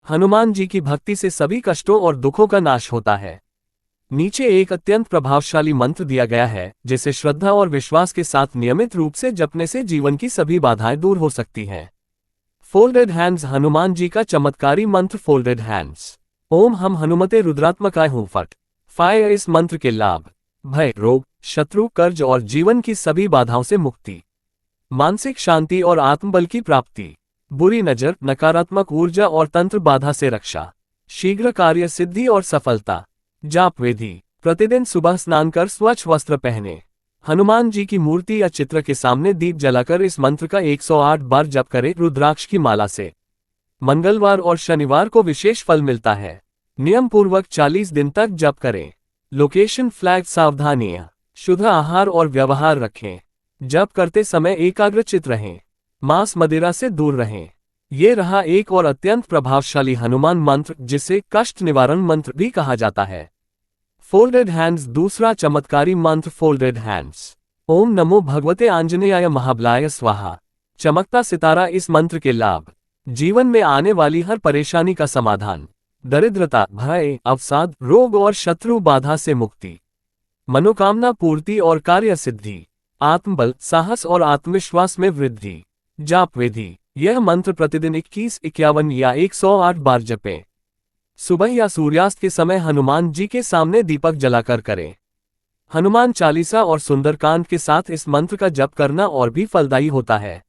हनुमान जी की भक्ति से सभी कष्टों और दुखों का नाश होता है। नीचे एक अत्यंत प्रभावशाली मंत्र दिया गया है जिसे श्रद्धा और विश्वास के साथ नियमित रूप से जपने से जीवन की सभी बाधाएं दूर हो सकती हैं। फोल्डेड हैंड्स हनुमान जी का चमत्कारी मंत्र। Folded hands. ओम हम हनुमते रुद्रात्मकाय हूं फट। फायर। इस मंत्र के लाभ: भय, रोग, शत्रु, कर्ज और जीवन की सभी बाधाओं से मुक्ति, मानसिक शांति और आत्मबल की प्राप्ति, बुरी नजर, नकारात्मक ऊर्जा और तंत्र बाधा से रक्षा, शीघ्र कार्य सिद्धि और सफलता। जाप विधि: प्रतिदिन सुबह स्नान कर स्वच्छ वस्त्र पहने, हनुमान जी की मूर्ति या चित्र के सामने दीप जलाकर इस मंत्र का 108 बार जप करें रुद्राक्ष की माला से। मंगलवार और शनिवार को विशेष फल मिलता है। नियम पूर्वक 40 दिन तक जप करें। Location flag. सावधानियां: शुद्ध आहार और व्यवहार रखें। जप करते समय एकाग्रचित रहें। मांस मदिरा से दूर रहें। ये रहा एक और अत्यंत प्रभावशाली हनुमान मंत्र जिसे कष्ट निवारण मंत्र भी कहा जाता है। Folded hands. दूसरा चमत्कारी मंत्र फोल्डेड हैंड्स। ओम नमो भगवते आंजनेयाय महाबलाय स्वाहा। चमकता सितारा। इस मंत्र के लाभ: जीवन में आने वाली हर परेशानी का समाधान, दरिद्रता, भय, अवसाद, रोग और शत्रु बाधा से मुक्ति, मनोकामना पूर्ति और कार्य सिद्धि, आत्मबल, साहस और आत्मविश्वास में वृद्धि। जाप विधि: यह मंत्र प्रतिदिन 21, 51 या 108 बार जपें। सुबह या सूर्यास्त के समय हनुमान जी के सामने दीपक जलाकर करें। हनुमान चालीसा और सुंदरकांड के साथ इस मंत्र का जप करना और भी फलदायी होता है।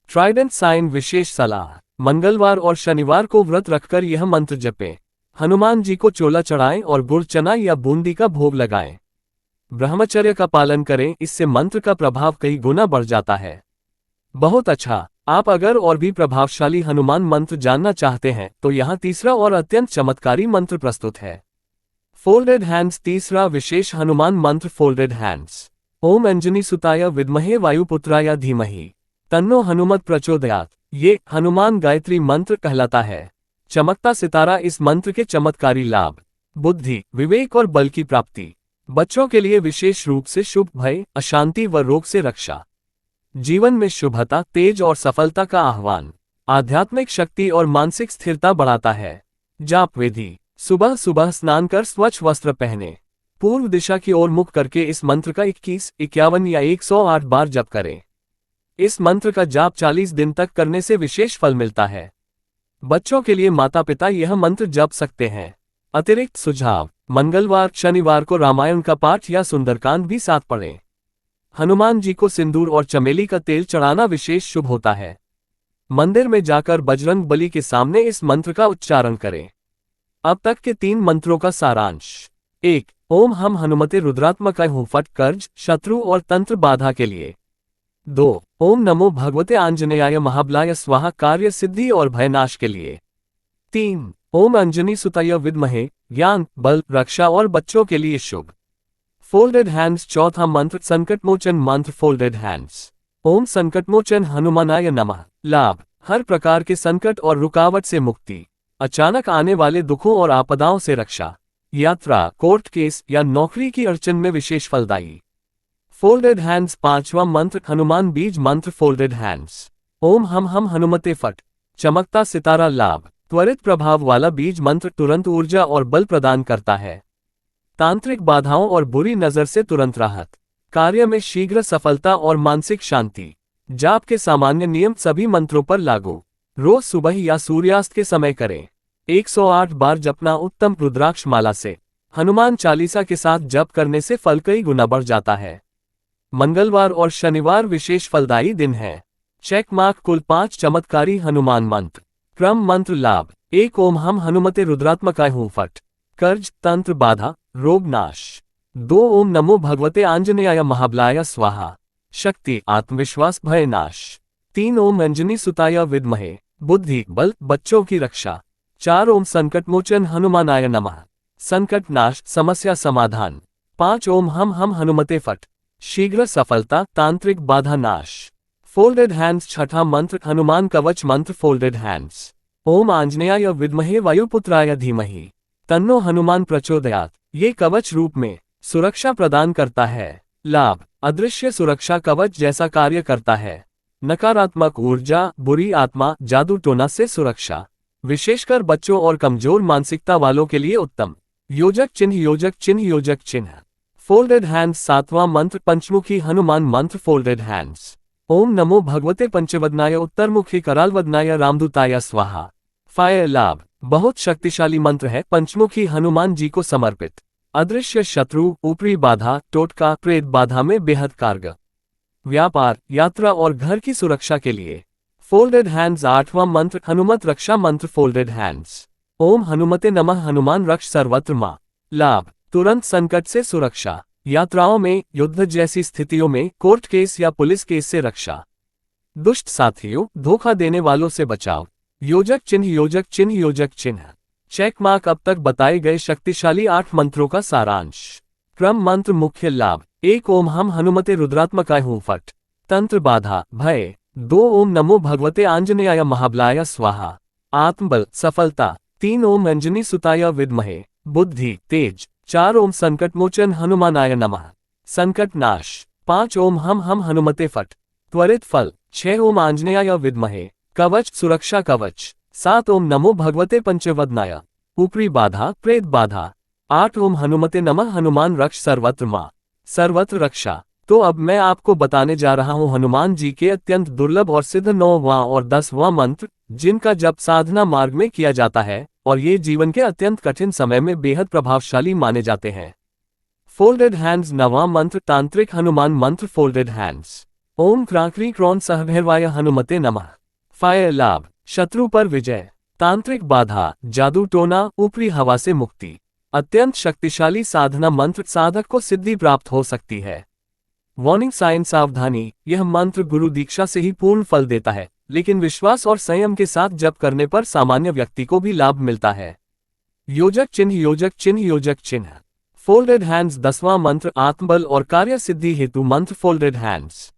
Trident sign. विशेष सलाह: मंगलवार और शनिवार को व्रत रखकर यह मंत्र जपें। हनुमान जी को चोला चढ़ाएं और गुड़, चना या बूंदी का भोग लगाएं। ब्रह्मचर्य का पालन करें, इससे मंत्र का प्रभाव कई गुना बढ़ जाता है। बहुत अच्छा। आप अगर और भी प्रभावशाली हनुमान मंत्र जानना चाहते हैं तो यहाँ तीसरा और अत्यंत चमत्कारी मंत्र प्रस्तुत है। Folded hands. तीसरा विशेष हनुमान मंत्र फोल्डेड हैंड्स। ओम अंजनी सुताय विद्महे वायुपुत्राय धीमहि तन्नो हनुमत प्रचोदयात्। ये हनुमान गायत्री मंत्र कहलाता है। चमकता सितारा। इस मंत्र के चमत्कारी लाभ: बुद्धि, विवेक और बल की प्राप्ति, बच्चों के लिए विशेष रूप से शुभ, भय, अशांति व रोग से रक्षा, जीवन में शुभता, तेज और सफलता का आह्वान, आध्यात्मिक शक्ति और मानसिक स्थिरता बढ़ाता है। जाप विधि: सुबह सुबह स्नान कर स्वच्छ वस्त्र पहने, पूर्व दिशा की ओर मुख करके इस मंत्र का 21, 51 या 108 बार जप करें। इस मंत्र का जाप 40 दिन तक करने से विशेष फल मिलता है। बच्चों के लिए माता पिता यह मंत्र जप सकते हैं। अतिरिक्त सुझाव: मंगलवार, शनिवार को रामायण का पाठ या सुंदरकांड भी साथ पढ़ें। हनुमान जी को सिंदूर और चमेली का तेल चढ़ाना विशेष शुभ होता है। मंदिर में जाकर बजरंग बली के सामने इस मंत्र का उच्चारण करें। अब तक के 3 मंत्रों का सारांश: 1. ओम हम हनुमते रुद्रात्मकाय हूं फट। कर्ज, शत्रु और तंत्र बाधा के लिए। 2. ओम नमो भगवते आंजनेयाय महाबलाय स्वाहा। कार्य सिद्धि और भयनाश के लिए। 3. ओम अंजनी सुताय विद्महे। ज्ञान, बल, रक्षा और बच्चों के लिए शुभ। Folded hands. चौथा मंत्र संकटमोचन मंत्र फोल्डेड हैंड्स। ओम संकटमोचन हनुमानाय नमः। लाभ: हर प्रकार के संकट और रुकावट से मुक्ति, अचानक आने वाले दुखों और आपदाओं से रक्षा, यात्रा, कोर्ट केस या नौकरी की अड़चन में विशेष फलदायी। Folded hands. पांचवा मंत्र हनुमान बीज मंत्र फोल्डेड हैंड्स। ओम हम हनुमते फट। चमकता सितारा। लाभ: त्वरित प्रभाव वाला बीज मंत्र तुरंत ऊर्जा और बल प्रदान करता है। तांत्रिक बाधाओं और बुरी नजर से तुरंत राहत, कार्य में शीघ्र सफलता और मानसिक शांति। जाप के सामान्य नियम सभी मंत्रों पर लागू। रोज सुबह या सूर्यास्त के समय करें। 108 बार जपना उत्तम। रुद्राक्ष माला से हनुमान चालीसा के साथ जप करने से फल कई गुना बढ़ जाता है। मंगलवार और शनिवार विशेष फलदायी दिन है। Check mark. कुल 5 चमत्कारी हनुमान मंत्र। क्रम मंत्र। लाभ: 1. ओम हम हनुमते रुद्रात्मकाय हूं फट। कर्ज, तंत्र बाधा, रोग नाश। 2. ओम नमो भगवते आंजनेयाय महाबलाय स्वाहा। शक्ति, आत्मविश्वास, भय नाश। 3. ओम अंजनी सुताय विद्महे। बुद्धि, बल, बच्चों की रक्षा। 4. ओम संकटमोचन हनुमानाय नमः। संकट नाश, समस्या समाधान। 5. ओम हम हनुमते फट। शीघ्र सफलता, तांत्रिक बाधा नाश। Folded hands. छठा मंत्र हनुमान कवच मंत्र फोल्डेड हैंड्स। ओम आंजनेयाय विद्महे वायुपुत्राय धीमहि तन्नो हनुमान प्रचोदयात्। ये कवच रूप में सुरक्षा प्रदान करता है। लाभ: अदृश्य सुरक्षा कवच जैसा कार्य करता है। नकारात्मक ऊर्जा, बुरी आत्मा, जादू टोना से सुरक्षा, विशेषकर बच्चों और कमजोर मानसिकता वालों के लिए उत्तम। योजक चिन्ह योजक चिन्ह योजक चिन्ह। Folded hands. सातवां मंत्र पंचमुखी हनुमान मंत्र। Folded hands. ओम नमो भगवते पंचवदनाय उत्तरमुखी करालवदनाय रामदूताय स्वाहा। फायर लाभ। बहुत शक्तिशाली मंत्र है, पंचमुखी हनुमान जी को समर्पित। अदृश्य शत्रु, ऊपरी बाधा, टोटका, प्रेत बाधा में बेहद कारगर। व्यापार, यात्रा और घर की सुरक्षा के लिए। Folded hands. आठवां मंत्र हनुमत रक्षा मंत्र। Folded hands. ओम हनुमते नमः हनुमान रक्ष सर्वत्र मां। लाभ, तुरंत संकट से सुरक्षा, यात्राओं में, युद्ध जैसी स्थितियों में, कोर्ट केस या पुलिस केस से रक्षा, दुष्ट साथियों, धोखा देने वालों से बचाव। योजक चिन्ह योजक चिन्ह योजक चिन्ह। Check mark. अब तक बताए गए शक्तिशाली 8 मंत्रों का सारांश। क्रम मंत्र। मुख्य लाभ। 1 ओम हम हनुमते रुद्रात्मकाय हूं फट। तंत्र बाधा, भय। 2 ओम नमो भगवते आंजनेयाय महाबलाय स्वाहा। आत्मबल, सफलता। 3 ओम अंजनी सुताय विद्महे, बुद्धि, तेज। 4 ओम संकटमोचन हनुमानाय नमः, संकट नाश। 5 ओम हम हनुमते फट, त्वरित फल। 6 ओम आंजनेयाय विद्महे, कवच, सुरक्षा कवच। 7 ओम नमो भगवते पंचवदनाय, ऊपरी बाधा, प्रेत बाधा। 8 ओम हनुमते नमः हनुमान रक्ष सर्वत्र मां, सर्वत्र रक्षा। तो अब मैं आपको बताने जा रहा हूं हनुमान जी के अत्यंत दुर्लभ और सिद्ध 9वां और 10वां मंत्र, जिनका जप साधना मार्ग में किया जाता है और ये जीवन के अत्यंत कठिन समय में बेहद प्रभावशाली माने जाते हैं। Folded hands. 9वां मंत्र तांत्रिक हनुमान मंत्र। Folded hands. ओम क्रांक्री क्रौन सहभैरवाय हनुमते नमः। फायर लाभ, शत्रु पर विजय, तांत्रिक बाधा, जादू टोना, ऊपरी हवा से मुक्ति। अत्यंत शक्तिशाली साधना मंत्र, साधक को सिद्धि प्राप्त हो सकती है। Warning sign. सावधानी, यह मंत्र गुरु दीक्षा से ही पूर्ण फल देता है, लेकिन विश्वास और संयम के साथ जप करने पर सामान्य व्यक्ति को भी लाभ मिलता है। योजक चिन्ह योजक चिन्ह योजक चिन्ह। Folded hands. 10वां मंत्र आत्मबल और कार्य सिद्धि हेतु मंत्र। Folded hands.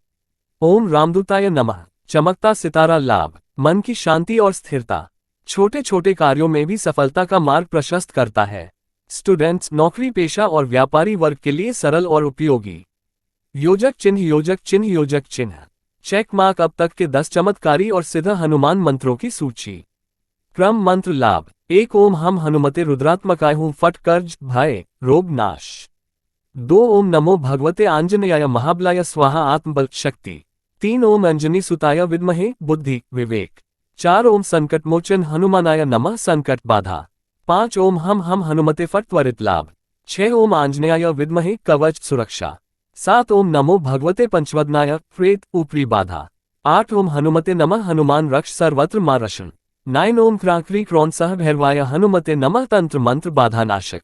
ओम रामदूताय नमः। चमकता सितारा लाभ, मन की शांति और स्थिरता, छोटे छोटे कार्यों में भी सफलता का मार्ग प्रशस्त करता है। स्टूडेंट्स, नौकरी पेशा और व्यापारी वर्ग के लिए सरल और उपयोगी। योजक चिन्ह योजक चिन्ह योजक चिन्ह। Check mark. अब तक के 10 चमत्कारी और सिद्ध हनुमान मंत्रों की सूची। क्रम मंत्र लाभ। 1 ओम हम हनुमते रुद्रात्मकाय हूं फट कर्ज, भय, रोग नाश। 2 ओम नमो भगवते आंजनेयाय महाबलाय स्वाहा आत्मबल, शक्ति। 3 ओम अंजनी सुताय विद्महे, बुद्धि, विवेक। 4 ओम संकटमोचन हनुमानाय नमः, संकट बाधा। 5 ओम हम हनुमते फट, त्वरित लाभ। 6 ओम आंजनेयाय विद्महे, कवच, सुरक्षा। 7 ओम नमो भगवते पंचवदनाय, प्रेत, ऊपरी बाधा। 8 ओम हनुमते नमः हनुमान रक्ष सर्वत्र मां रक्षण। 9 ओम क्रांक्री क्रौन सहभैरवाय हनुमते नमः, तंत्र मंत्र बाधा नाशक।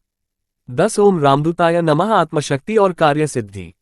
10 ओम रामदूताय नमः, आत्मशक्ति और कार्य सिद्धि।